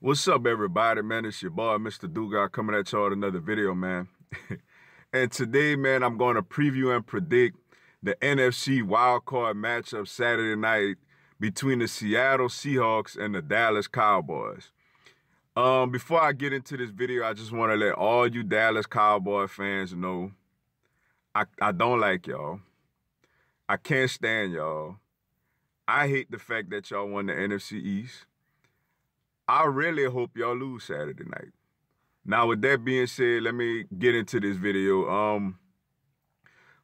What's up, everybody, man? It's your boy, Mr. Dugas, coming at y'all with another video, man. And today, man, I'm going to preview and predict the NFC wildcard matchup Saturday night between the Seattle Seahawks and the Dallas Cowboys. Before I get into this video, I just want to let all you Dallas Cowboy fans know I don't like y'all. I can't stand y'all. I hate the fact that y'all won the NFC East. I really hope y'all lose Saturday night. Now, with that being said, let me get into this video.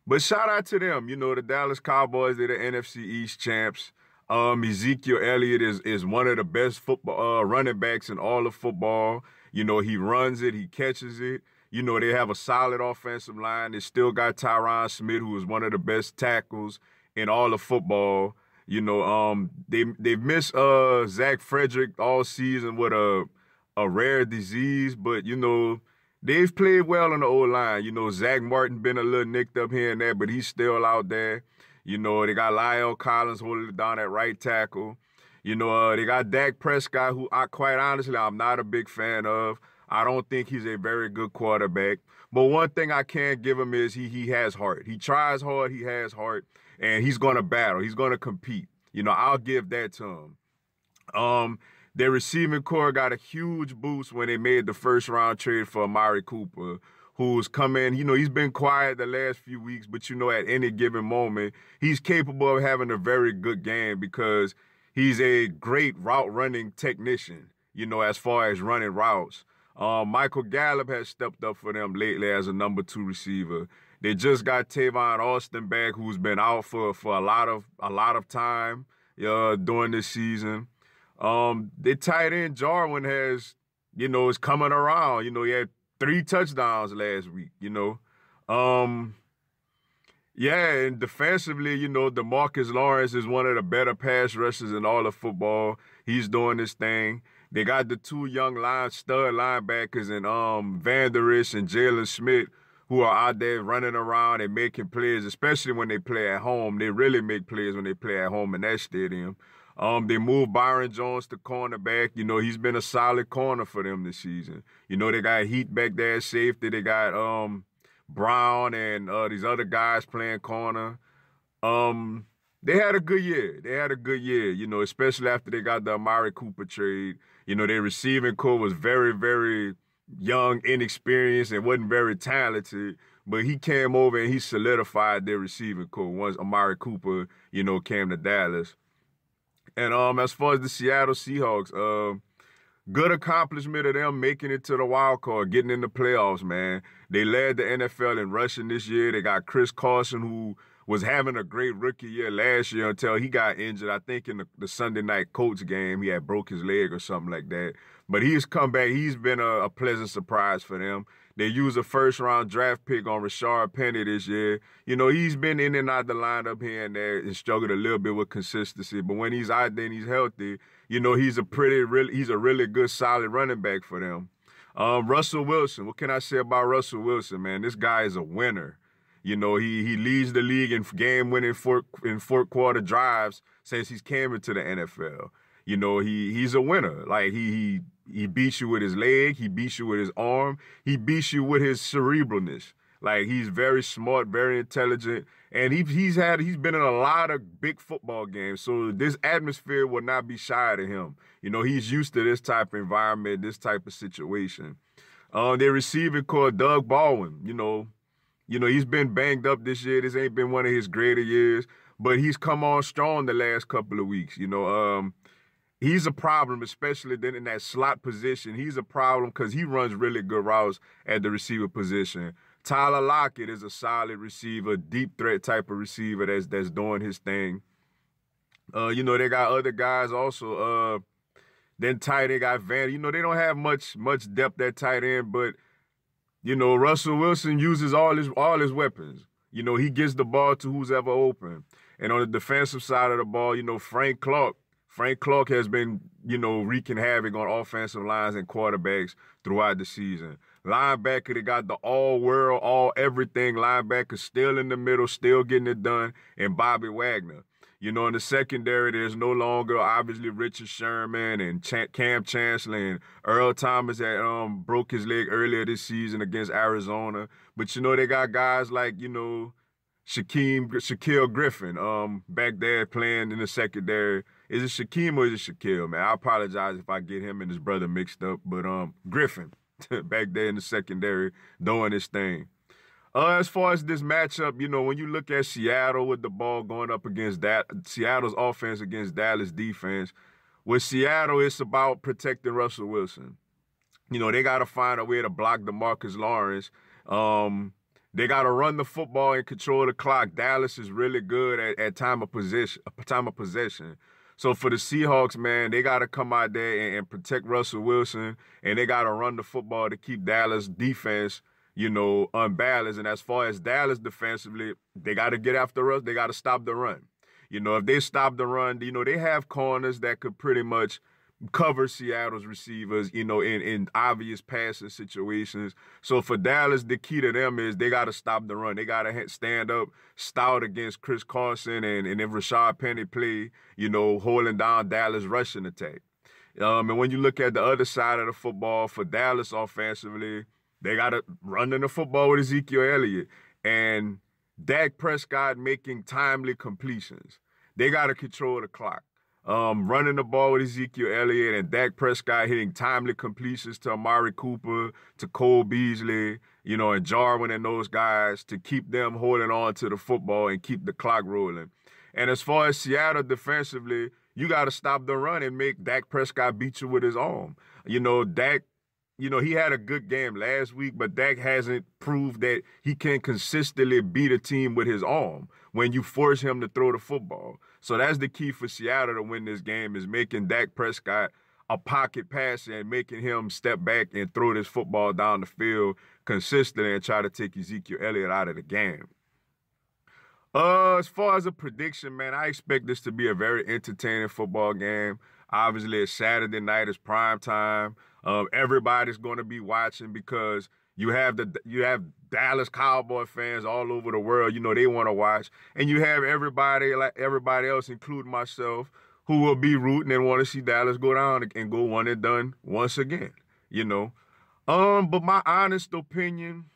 But shout out to them. You know, the Dallas Cowboys, they're the NFC East champs. Ezekiel Elliott is one of the best football running backs in all of football. You know, he runs it, he catches it. You know, they have a solid offensive line. They still got Tyron Smith, who is one of the best tackles in all of football. You know, they've missed Zach Frederick all season with a rare disease, but you know, they've played well on the O-line. You know, Zach Martin been a little nicked up here and there, but he's still out there. You know, they got Lyle Collins holding it down at right tackle. You know, they got Dak Prescott, who quite honestly, I'm not a big fan of. I don't think he's a very good quarterback. But one thing I can give him is he has heart. He tries hard, he has heart, and he's going to battle. He's going to compete. You know, I'll give that to him. Their receiving core got a huge boost when they made the first-round trade for Amari Cooper, who's come in. You know, he's been quiet the last few weeks, but, you know, at any given moment, he's capable of having a very good game because he's a great route-running technician, you know, as far as running routes. Michael Gallup has stepped up for them lately as a number 2 receiver. They just got Tavon Austin back, who's been out for a lot of time during this season. Their tight end Jarwin has, you know, is coming around. You know, he had 3 touchdowns last week. You know, yeah, and defensively, you know, DeMarcus Lawrence is one of the better pass rushers in all of football. He's doing this thing. They got the 2 young stud linebackers in Vander Esch and Jalen Smith, who are out there running around and making plays, especially when they play at home. They really make plays when they play at home in that stadium. They moved Byron Jones to cornerback. You know, he's been a solid corner for them this season. You know, they got Heat back there at safety. They got Brown and these other guys playing corner. They had a good year. They had a good year, you know, especially after they got the Amari Cooper trade. You know, their receiving core was very, very young, inexperienced, and wasn't very talented. But he came over and he solidified their receiving core once Amari Cooper, you know, came to Dallas. And as far as the Seattle Seahawks, good accomplishment of them making it to the wild card, getting in the playoffs, man. They led the NFL in rushing this year. They got Chris Carson, who was having a great rookie year last year until he got injured. I think in the Sunday night Colts game, he had broke his leg or something like that. But he's come back. He's been a pleasant surprise for them. They used a first-round draft pick on Rashard Penny this year. You know, he's been in and out the lineup here and there and struggled a little bit with consistency. But when he's out there and he's healthy, you know, he's a really good, solid running back for them. Russell Wilson, what can I say about Russell Wilson, man? This guy is a winner. You know, he leads the league in game-winning fourth quarter drives since he's came into the NFL. You know, he's a winner. Like, he beats you with his leg. He beats you with his arm. He beats you with his cerebralness. Like, he's very smart, very intelligent. And he's been in a lot of big football games. So this atmosphere will not be shy to him. You know, he's used to this type of environment, this type of situation. Their receiving core, Doug Baldwin, you know, he's been banged up this year. This ain't been one of his greater years. But he's come on strong the last couple of weeks. You know, he's a problem, especially then in that slot position. He's a problem because he runs really good routes at the receiver position. Tyler Lockett is a solid receiver, deep threat type of receiver that's doing his thing. You know, they got other guys also. Then tight end got Van. You know, they don't have much depth at tight end, but you know, Russell Wilson uses all his weapons. You know, he gets the ball to who's ever open. And on the defensive side of the ball, you know, Frank Clark has been, you know, wreaking havoc on offensive lines and quarterbacks throughout the season. Linebacker, they got the all-world, all-everything linebacker still in the middle, still getting it done, and Bobby Wagner. You know, in the secondary, there's no longer obviously Richard Sherman and Cam Chancellor and Earl Thomas that broke his leg earlier this season against Arizona. But you know, they got guys like, you know, Shaquille Griffin back there playing in the secondary. Is it Shaquem or is it Shaquille, man? I apologize if I get him and his brother mixed up. But Griffin back there in the secondary doing his thing. As far as this matchup, you know, when you look at Seattle with the ball going up against Seattle's offense against Dallas defense, with Seattle, it's about protecting Russell Wilson. You know, they got to find a way to block DeMarcus Lawrence. They got to run the football and control the clock. Dallas is really good at time of possession. So for the Seahawks, man, they got to come out there and protect Russell Wilson, and they got to run the football to keep Dallas defense, you know, unbalanced. And as far as Dallas defensively, they got to get after us. They got to stop the run. You know, if they stop the run, you know, they have corners that could pretty much cover Seattle's receivers, you know, in obvious passing situations. So for Dallas, the key to them is they got to stop the run. They got to stand up stout against Chris Carson and if Rashad Penny play, you know, holding down Dallas rushing attack. And when you look at the other side of the football for Dallas offensively, they got to run in the football with Ezekiel Elliott and Dak Prescott making timely completions. They got to control the clock. Running the ball with Ezekiel Elliott and Dak Prescott hitting timely completions to Amari Cooper, to Cole Beasley, you know, and Jarwin and those guys to keep them holding on to the football and keep the clock rolling. And as far as Seattle defensively, you got to stop the run and make Dak Prescott beat you with his arm. You know, Dak, you know, he had a good game last week, but Dak hasn't proved that he can consistently beat a team with his arm when you force him to throw the football. So that's the key for Seattle to win this game, is making Dak Prescott a pocket passer and making him step back and throw this football down the field consistently and try to take Ezekiel Elliott out of the game. As far as a prediction, man, I expect this to be a very entertaining football game. Obviously, it's Saturday night, it's prime time. Everybody's going to be watching because you have Dallas Cowboy fans all over the world. You know, they want to watch. And you have everybody, like everybody else, including myself, who will be rooting and want to see Dallas go down and go one and done once again, you know. But my honest opinion,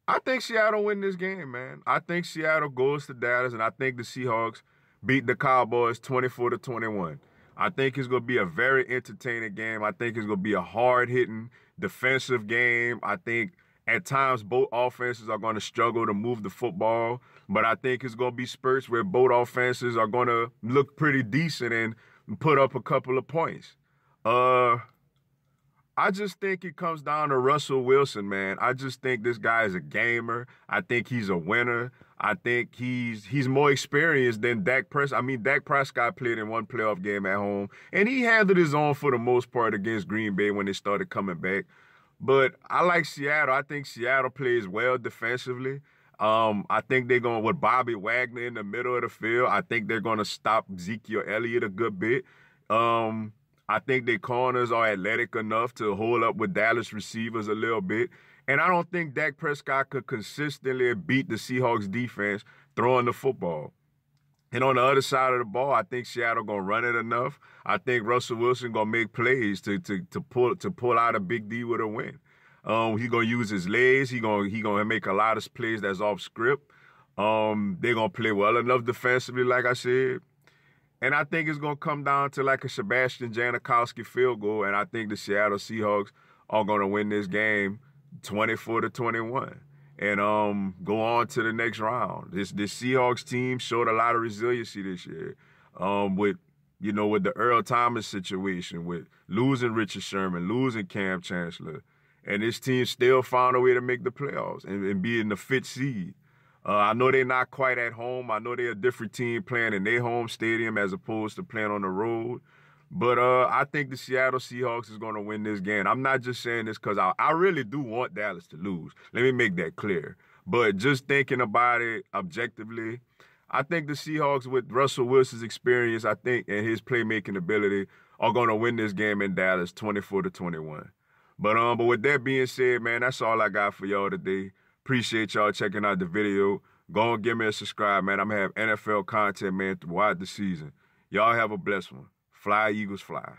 I think Seattle win this game, man. I think Seattle goes to Dallas, and I think the Seahawks beat the Cowboys 24-21. I think it's going to be a very entertaining game. I think it's going to be a hard-hitting defensive game. I think at times both offenses are going to struggle to move the football, but I think it's going to be spurts where both offenses are going to look pretty decent and put up a couple of points. I just think it comes down to Russell Wilson, man. I just think this guy is a gamer. I think he's a winner. I think he's more experienced than Dak Prescott. I mean, Dak Prescott played in one playoff game at home, and he handled his own for the most part against Green Bay when they started coming back. But I like Seattle. I think Seattle plays well defensively. I think they're going, with Bobby Wagner in the middle of the field, I think they're going to stop Ezekiel Elliott a good bit. I think their corners are athletic enough to hold up with Dallas receivers a little bit. And I don't think Dak Prescott could consistently beat the Seahawks defense throwing the football. And on the other side of the ball, I think Seattle gonna run it enough. I think Russell Wilson gonna make plays to pull out a big D with a win. He gonna use his legs. He gonna make a lot of plays that's off script. They're gonna play well enough defensively, like I said. And I think it's going to come down to like a Sebastian Janikowski field goal, and I think the Seattle Seahawks are going to win this game 24-21 and go on to the next round. This Seahawks team showed a lot of resiliency this year with the Earl Thomas situation, with losing Richard Sherman, losing Cam Chancellor, and this team still found a way to make the playoffs and be in the 5th seed. I know they're not quite at home. I know they're a different team playing in their home stadium as opposed to playing on the road. But I think the Seattle Seahawks is going to win this game. I'm not just saying this because I really do want Dallas to lose. Let me make that clear. But just thinking about it objectively, I think the Seahawks, with Russell Wilson's experience, I think, and his playmaking ability, are going to win this game in Dallas 24-21. But with that being said, man, that's all I got for y'all today. Appreciate y'all checking out the video. Go and give me a subscribe, man. I'm going to have NFL content, man, throughout the season. Y'all have a blessed one. Fly, Eagles, fly.